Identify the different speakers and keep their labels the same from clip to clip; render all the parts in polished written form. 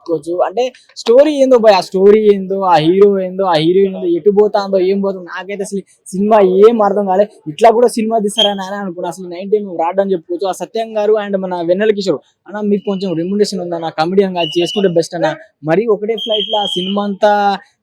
Speaker 1: చెప్పుకోవచ్చు. అంటే స్టోరీ ఏందో భయ్, ఆ స్టోరీ ఏందో, ఆ హీరో ఏందో, ఆ హీరోయిన్ ఏందో, ఎటు పోతాందో ఏం పోతుందో నాకైతే అసలు సినిమా ఏం అర్థం కాలే. ఇట్లా కూడా సినిమా తీస్తారని అని అనుకున్నా. అసలు 90 రాడని చెప్పుకోవచ్చు. ఆ సత్యం గారు అండ్ మన వెన్నెల కిషోర్ అన్న మీకు కొంచెం రెమ్యునరేషన్ ఉందన్న, కమెడియన్ గా చేసుకుంటే బెస్ట్ అన్న. మరి ఒకటే ఫ్లైట్ లో ఆ సినిమా అంతా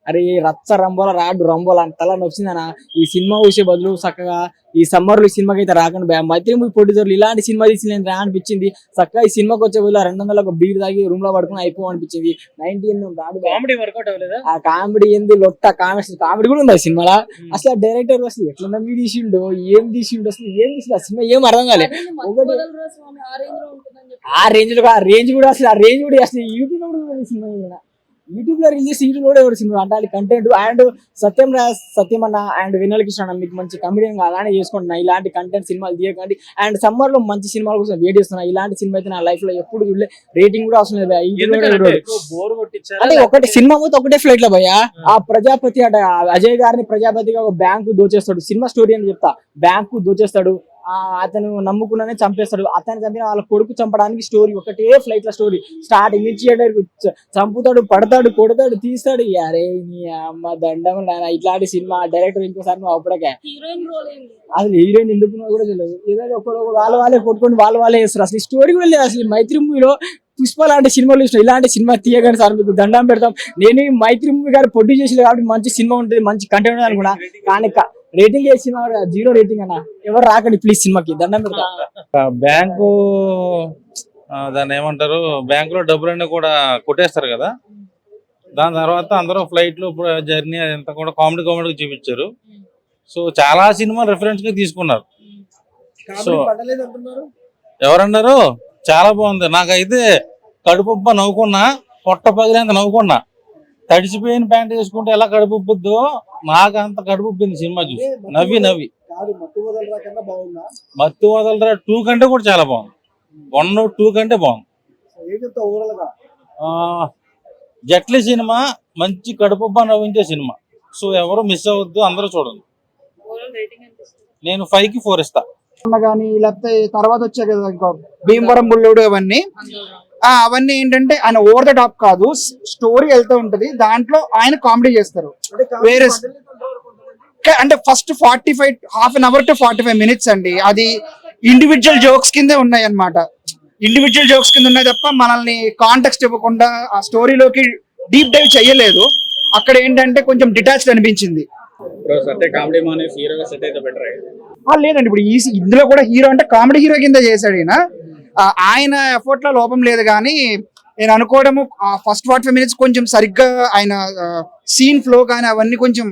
Speaker 1: అరే రచ్చ రంబోల రాడు రంబోల అంతలా నొచ్చిందన్న. ఈ సినిమా చూసే బదులు చక్కగా ఈ సమ్మర్ లో ఈ సినిమాకి అయితే రాకండి భయ. మైత్రి మూవీ ప్రొడ్యూసర్లు ఇలాంటి సినిమా తీసి రా అనిపించింది. చక్కగా ఈ సినిమాకి వచ్చే బదులు 200 ఒక బీర్ తాగి రూమ్ లో పడుకుని అయిపో అనిపించింది. 90 రాడు.
Speaker 2: కామెడీ వర్కౌట్ అవ్వలేదా?
Speaker 1: ఆ కామెడీ ఏంది లొట్ట కామెడీ కూడా ఉంది ఆ సినిమాలో. అసలు ఆ డైరెక్టర్ అసలు ఎట్లా నమ్మి తీసిండో ఏం తీసిండో అసలు ఏం తీసిండు ఆ సినిమా ఏం అర్థం కాలేదు. ఒకటి ఆ రేంజ్ కూడా అసలు యూట్యూబ్ లో కూడా సినిమా యూట్యూబ్ లో రిలీజ్ చేసి యూట్యూబ్ లో సినిమా అంటే కంటెంట్ అండ్ సత్యం అన్న అండ్ వెన్నెల కిషోర్ అన్న మీకు మంచి కమెడియన్ అలానే చేసుకుంటున్నా. ఇలాంటి కంటెంట్ సినిమాలు తీయకండి. అండ్ సమ్మర్ లో మంచి సినిమాల కోసం వెయిట్ చేస్తున్నా. ఇలాంటి సినిమా అయితే నా లైఫ్ లో ఎప్పుడు చూడలే. రేటింగ్ కూడా అవసరం లేదు. అంటే ఒకటి సినిమా పోతే ఒకటే ఫ్లైట్ లో భయ్యా. ఆ ప్రజాపతి అంటే అజయ్ గారిని ప్రజాపతిగా ఒక బ్యాంకు దోచేస్తాడు. సినిమా స్టోరీ అని చెప్తా. బ్యాంకు దోచేస్తాడు, అతను నమ్ముకున్నానే చంపేస్తాడు. అతను చంపిన వాళ్ళ కొడుకు చంపడానికి స్టోరీ. ఒకటే ఫ్లైట్ లో స్టోరీ. స్టార్టింగ్ నుంచి చంపుతాడు, పడతాడు, కొడతాడు, తీస్తాడు. అరే నీ అమ్మ దండం ఇట్లాంటి సినిమా డైరెక్టర్ ఇంకోసారి నువ్వు అప్పుడకే అసలు హీరోయిన్ ఎందుకు కూడా తెలియదు. ఏదైనా వాళ్ళే కొట్టుకొని వాళ్ళే చేస్తారు. అసలు స్టోరీ కూడా లేదు. అసలు మైత్రి మూవీలో పుష్ప లాంటి సినిమాలు ఇష్టం. ఇలాంటి సినిమా తీయగానే సార్ మీకు దండం పెడతాం. నేను మైత్రి మూవీ గారు ప్రొడ్యూస్ చేసి కాబట్టి మంచి సినిమా ఉంటుంది, మంచి కంటెంట్ అనుకున్నా. కానీ రేటింగ్ ఏ సినిమా 0 రేటింగ్ అన్న. ఎవరు రాకండి ప్లీజ్ సినిమాకి దండం పెడతా.
Speaker 3: బ్యాంకు దాన్ని ఏమంటారు, బ్యాంకులో డబ్బులన్నీ కూడా కొట్టేస్తారు కదా. దాని తర్వాత అందరూ ఫ్లైట్లు జర్నీ అదంతా కూడా కామెడీ చూపించారు. సో చాలా సినిమాలు రెఫరెన్స్ గా తీసుకున్నారు. సో ఎవరన్నారు చాలా బాగుంది. నాకైతే కడుపుబ్బ నవ్వుకున్నా, పొట్ట పగిలేంత నవ్వుకున్నా. తడిచిపోయిన ప్యాంట్ వేసుకుంటే ఎలా కడుపుబ్బుద్దో నాకు అంత కడుపుబ్బింది సినిమా చూసి. నవ్వి మత్తు వదలరా 2 కంటే కూడా చాలా బాగుంది. 1, 2 కంటే బాగుంది. జట్లీ సినిమా మంచి కడుపుబ్బ నవ్వించే సినిమా. సో ఎవరు మిస్ అవ్వద్దు, అందరూ చూడండి. నేను 5కి 4 ఇస్తా.
Speaker 4: కానీ లేకపోతే తర్వాత వచ్చాయి కదా ఇంకా భీమవరం బుల్లుడు అవన్నీ ఏంటంటే ఆయన ఓవర్ ద టాప్ కాదు, స్టోరీ వెళ్తూ ఉంటది. దాంట్లో ఆయన కామెడీ చేస్తారు. వేరే అంటే first 45 half an hour to 45 minutes అండి. అది ఇండివిజువల్ జోక్స్ కిందే ఉన్నాయి అన్నమాట. ఇండివిజువల్ జోక్స్ కింద ఉన్నాయి తప్ప మనల్ని కాంటెక్స్ట్ ఇవ్వకుండా ఆ స్టోరీలోకి డీప్ డైవ్ చేయలేదు. అక్కడ ఏంటంటే కొంచెం డిటాచ్డ్ అనిపించింది. లేదండి, ఇప్పుడు ఇందులో కూడా హీరో అంటే కామెడీ హీరో కింద చేశాడు ఈయన. ఆయన ఎఫర్ట్ లో లోపం లేదు. కానీ నేను అనుకోవడము ఫస్ట్ 45 మినిట్స్ కొంచెం సరిగ్గా ఆయన సీన్ ఫ్లో కానీ అవన్నీ కొంచెం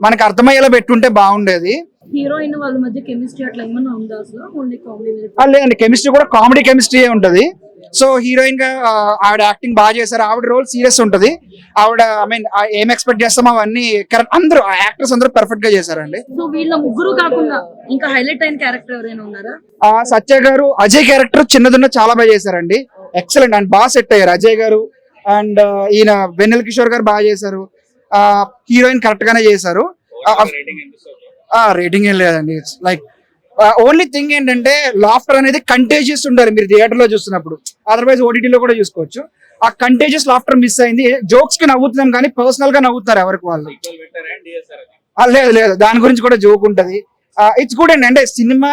Speaker 4: మనకు అర్థమయ్యేలా పెట్టుంటే బాగుండేది.
Speaker 5: హీరోయిన్ వాళ్ళ మధ్య కెమిస్ట్రీ అట్లా ఏమన్నా ఉందా అసలు? Only comedy?
Speaker 4: లేదండి, కెమిస్ట్రీ కూడా కామెడీ కెమిస్ట్రీ ఉంటది. సో హీరోయిన్ గా ఆవిడ యాక్టింగ్ బాగా చేశారు. ఆవిడ రోల్ సీరియస్ ఉంటది. ఆవిడ ఏం ఎక్స్పెక్ట్ చేస్తామో అవన్నీ కరెక్ట్. అందరూ యాక్టర్స్ అందరూ పర్ఫెక్ట్ గా చేశారండి.
Speaker 5: సో వీళ్ళ ముగ్గురు కాకుండా ఇంకా హైలైట్ అయిన క్యారెక్టర్ ఎవరైనా ఉన్నారా?
Speaker 4: సత్య గారు, అజయ్ క్యారెక్టర్ చిన్నదున్న చాలా బాగా చేశారండి. ఎక్సలెంట్ అండ్ బాగా సెట్ అయ్యారు అజయ్ గారు. అండ్ ఈయన వెన్నెల కిషోర్ గారు బాగా చేశారు. హీరోయిన్ కరెక్ట్ గానే చేశారు. రేటింగ్ ఏం లేదండి. ఇట్స్ లైక్ ఓన్లీ థింగ్ ఏంటంటే లాఫ్టర్ అనేది కంటేజియస్ ఉండాలి మీరు థియేటర్ లో చూస్తున్నప్పుడు. అదర్వైజ్ ఓటీటీలో కూడా చూసుకోవచ్చు. ఆ కంటేజియస్ లాఫ్టర్ మిస్ అయింది. జోక్స్ కి నవ్వుతున్నాం కానీ పర్సనల్ గా నవ్వుతారు ఎవరికి వాళ్ళు. లేదు, దాని గురించి కూడా జోక్ ఉంటది. ఇట్స్ గుడ్ అండి. అంటే సినిమా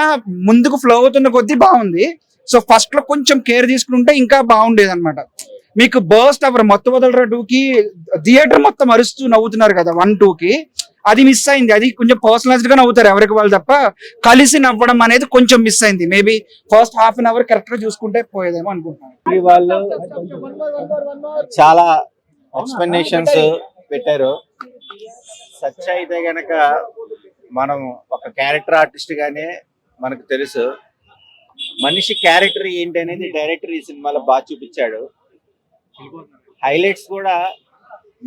Speaker 4: ముందుకు ఫ్లో అవుతున్న కొద్దీ బాగుంది. సో ఫస్ట్ లో కొంచెం కేర్ తీసుకుంటే ఇంకా బాగుండేది అనమాట. మీకు బర్స్ట్ అవర్ మత్తు వదలరా 2కి థియేటర్ మొత్తం అరుస్తూ నవ్వుతున్నారు కదా 1, 2కి. అది మిస్ అయింది. అది కొంచెం పర్సనలైజ్డ్ గా నవ్వుతారు ఎవరికి వాళ్ళు తప్ప కలిసి నవ్వడం అనేది కొంచెం మిస్ అయింది. Maybe first half an hour correct గా చూసుకుంటే పోయేదేమో అనుకుంటున్నాను.
Speaker 6: వాళ్ళు చాలా ఎక్స్ప్లెనేషన్స్ పెట్టారు. సత్య అయితే గనక మనం ఒక క్యారెక్టర్ ఆర్టిస్ట్ గానే మనకు తెలుసు. మనిషి క్యారెక్టర్ ఏంటి అనేది డైరెక్టర్ ఈ సినిమాలో బాగా చూపించాడు. హైలైట్స్ కూడా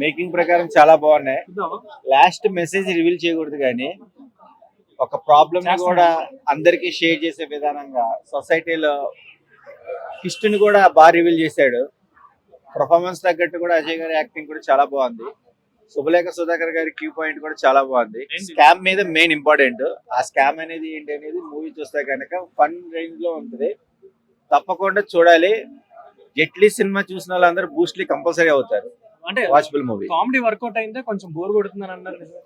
Speaker 6: మేకింగ్ ప్రకారం చాలా బాగున్నాయి. లాస్ట్ మెసేజ్ రివీల్ చేయకూడదు కానీ ఒక ప్రాబ్లమ్ ని కూడా అందరికీ షేర్ చేసే విధానంగా సొసైటీలో హిస్టరీని కూడా బాగా రివీల్ చేశాడు. పర్ఫార్మెన్స్ తగ్గట్టు కూడా అజయ్ గారి యాక్టింగ్ కూడా చాలా బాగుంది. శుభలేఖ సుధాకర్ గారి క్యూ పాయింట్ కూడా చాలా బాగుంది. స్కామ్ మీద మెయిన్ ఇంపార్టెంట్. ఆ స్కామ్ అనేది ఏంటి అనేది మూవీ చూస్తే కనుక ఫన్ రేంజ్ లో ఉంటుంది. తప్పకుండా చూడాలి. జెట్లీ సినిమా చూసిన వాళ్ళందరూ బూస్ట్లీ కంపల్సరీ అవుతారు.
Speaker 2: అంటే
Speaker 6: వాచబుల్ మూవీ.
Speaker 2: కామెడీ వర్కౌట్ అయిందా, కొంచెం బోర్ కొడుతుందని అన్నారు నిజమే?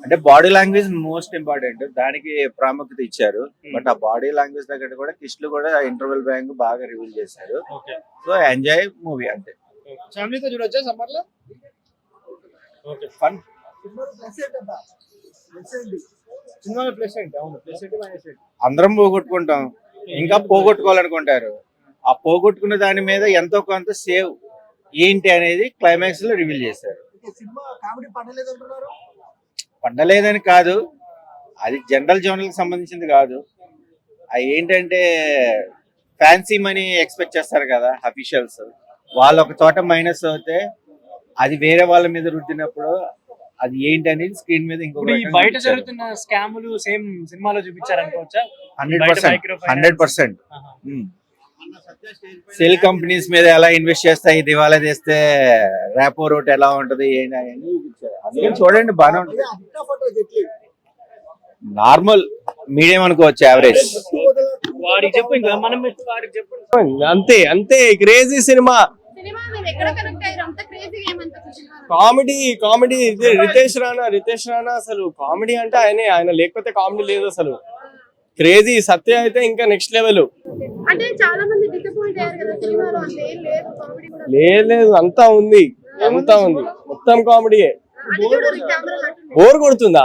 Speaker 6: అంటే బాడీ లాంగ్వేజ్ మోస్ట్ ఇంపార్టెంట్, దానికి ప్రాముఖ్యత ఇచ్చారు. బట్ ఆ బాడీ లాంగ్వేజ్ దగ్గర కూడా కిష్లు కూడా ఇంటర్వెల్ బ్యాంక్ బాగా రివీల్ చేశారు.
Speaker 2: ఓకే.
Speaker 6: సో ఎంజాయ్ మూవీ అంతే.
Speaker 4: ఫ్యామిలీతో చూడొచ్చా సమ్మర్ లో?
Speaker 2: ఓకే.
Speaker 6: ఫన్.
Speaker 4: సినిమాలో ప్లస్ ఏంటి? అవును, ప్లస్ ఏంటి మైనస్ ఏంటి?
Speaker 6: అందరం పోగొట్టుకుంటాం, ఇంకా పోగొట్టుకోవాలనుకుంటారు. ఆ పోగొట్టుకున్న దాని మీద ఎంతో కొంత సేవ్ ఏంటి అనేది క్లైమాక్స్ లో రివీల్ చేశారు. పండలేదని కాదు, అది జనరల్ జోనల్ కి సంబంధించింది కాదు. అది ఏంటంటే ఫ్యాన్సీ మనీ ఎక్స్పెక్ట్ చేస్తారు కదా అఫీషియల్స్, వాళ్ళు ఒక చోట మైనస్ అవుతే అది వేరే వాళ్ళ మీద రుద్దినప్పుడు అది ఏంటి అనేది స్క్రీన్ మీద ఇంకొక
Speaker 2: ఇప్పుడు ఈ బయట జరుగుతున్న స్కాములు సేమ్ సినిమాలో చూపించారనుకోవచ్చా?
Speaker 6: 100%. సెల్ కంపెనీస్ మీద ఎలా ఇన్వెస్ట్ చేస్తాయి, దివాలా చేస్తే ర్యాపో రోట్ ఎలా ఉంటది ఏంటి అని చూపించారు. అందుకని చూడండి, బాగానే ఉంటుంది. నార్మల్ మీడియం అనుకోవచ్చు, యావరేజ్.
Speaker 2: వాడికి చెప్పు, ఇంకా మనం వాడికి చెప్పు.
Speaker 7: అంతే అంతే క్రేజీ సినిమా. కామెడీ ఇది రితేష్ రాణా అసలు కామెడీ అంటే ఆయన లేకపోతే కామెడీ లేదు అసలు. క్రేజీ. సత్య అయితే ఇంకా నెక్స్ట్ లెవెల్.
Speaker 8: అంటే చాలా మంది డిసప్పాయింట్ అయ్యారు కదా సినిమాలో, అంటే ఏం లేదు కామెడీ కూడా.
Speaker 7: లేదు అంతా ఉంది మొత్తం కామెడీయే. బోర్ కొడుతుందా?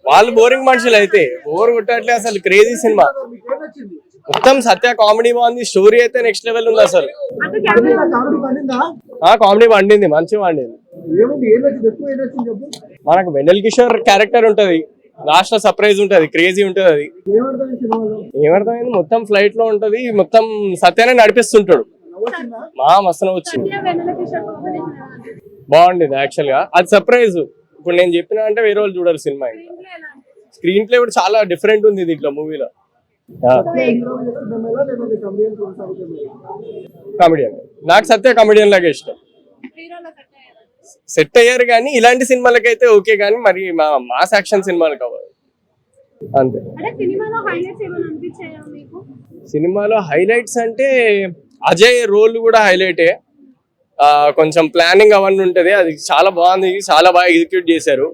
Speaker 7: వాళ్ళు బోరింగ్ మనుషులు అయితే బోర్ కొట్టట్లే అసలు. క్రేజీ సినిమా మొత్తం. సత్య కామెడీ బాగుంది, స్టోరీ అయితే నెక్స్ట్ లెవెల్ ఉంది అసలు. కామెడీ వండింది, మంచిగా వండింది. మనకు వెన్నెల కిషోర్ క్యారెక్టర్ ఉంటది, లాస్ట్ లో సర్ప్రైజ్ ఉంటది, క్రేజీ ఉంటది. అది ఏమర్థమైంది, మొత్తం ఫ్లైట్ లో ఉంటది, మొత్తం సత్యాన్ని నడిపిస్తుంటాడు. మస్తు వచ్చింది, బాగుండేది యాక్చువల్ గా. అది సర్ప్రైజ్. ఇప్పుడు నేను చెప్పినా అంటే వేరే వాళ్ళు చూడాలి సినిమా. స్క్రీన్ ప్లే కూడా చాలా డిఫరెంట్ ఉంది దీంట్లో మూవీలో. కామెడియన్ నాకు సత్య కామెడియన్ లాగా ఇష్టం. సెట్ అయ్యారు కానీ ఇలాంటి సినిమాలకైతే ఓకే, కానీ మరి మాస్ యాక్షన్ సినిమాలు కావాలి అంతే. సినిమాలో హైలైట్స్ అంటే అజయ్ రోల్ కూడా హైలైటే. కొంచెం ప్లానింగ్ అవన్నీ ఉంటది, అది చాలా బాగుంది, చాలా బాగా ఎగ్జిక్యూట్ చేశారు.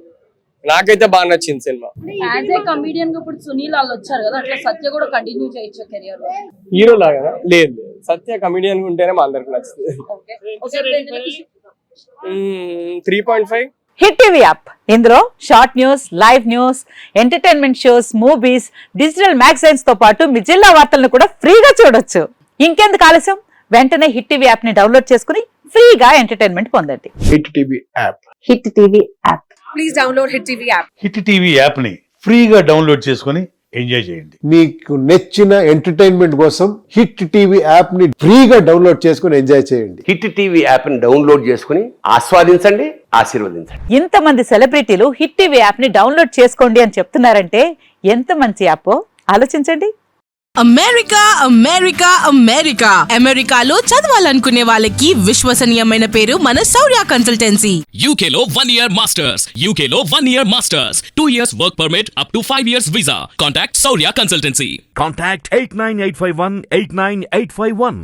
Speaker 7: నాకైతే బాగా నచ్చింది సినిమా.
Speaker 5: యాజ్ ఏ కమెడియన్ గా ఇప్పుడు సునీల్ వాళ్ళు వచ్చారు కదా, అట్లా సత్య కూడా కంటిన్యూ చేయొచ్చు కెరియర్ లో?
Speaker 7: హీరో లాగా లేదు, సత్య కమెడియన్ ఉంటేనే మా అందరికి నచ్చుతుంది. 3.5.
Speaker 9: హిట్ టీవీ యాప్, ఇందులో short news, live news, entertainment shows, movies, digital magazines తో పాటు మీ జిల్లా వార్తలను కూడా ఫ్రీగా చూడొచ్చు. ఇంకెందుకు ఆలస్యం, వెంటనే హిట్ టీవీ యాప్ ని డౌన్లోడ్ చేసుకుని ఫ్రీగా ఎంటర్టైన్మెంట్ పొందండి.
Speaker 10: Hit TV app.
Speaker 9: Hit TV app.
Speaker 5: Please download hit TV app.
Speaker 10: Hit TV app ని ఫ్రీగా డౌన్లోడ్ చేసుకుని ఎంజాయ్ చేయండి.
Speaker 11: మీకు నచ్చిన ఎంటర్టైన్మెంట్ కోసం హిట్ టీవీ యాప్ ని ఫ్రీగా డౌన్లోడ్ చేసుకుని ఎంజాయ్ చేయండి.
Speaker 12: హిట్ టీవీ యాప్ ని డౌన్లోడ్ చేసుకుని ఆస్వాదించండి, ఆశీర్వదించండి.
Speaker 9: ఇంతమంది సెలబ్రిటీలు హిట్ టీవీ యాప్ ని డౌన్లోడ్ చేసుకోండి అని చెప్తున్నారంటే ఎంత మంచి యాప్ ఆలోచించండి.
Speaker 13: అమెరికా అమెరికా అమెరికా అమెరికాలో చదవాలనుకునే వాళ్ళకి విశ్వసనీయమైన పేరు మన శౌర్య కన్సల్టెన్సీ.
Speaker 14: యూకేలో 1 year masters, యూకేలో 1 year masters, 2 years work permit up to 5 years visa. Contact Saurya Consultancy.
Speaker 15: Contact 89851 89851.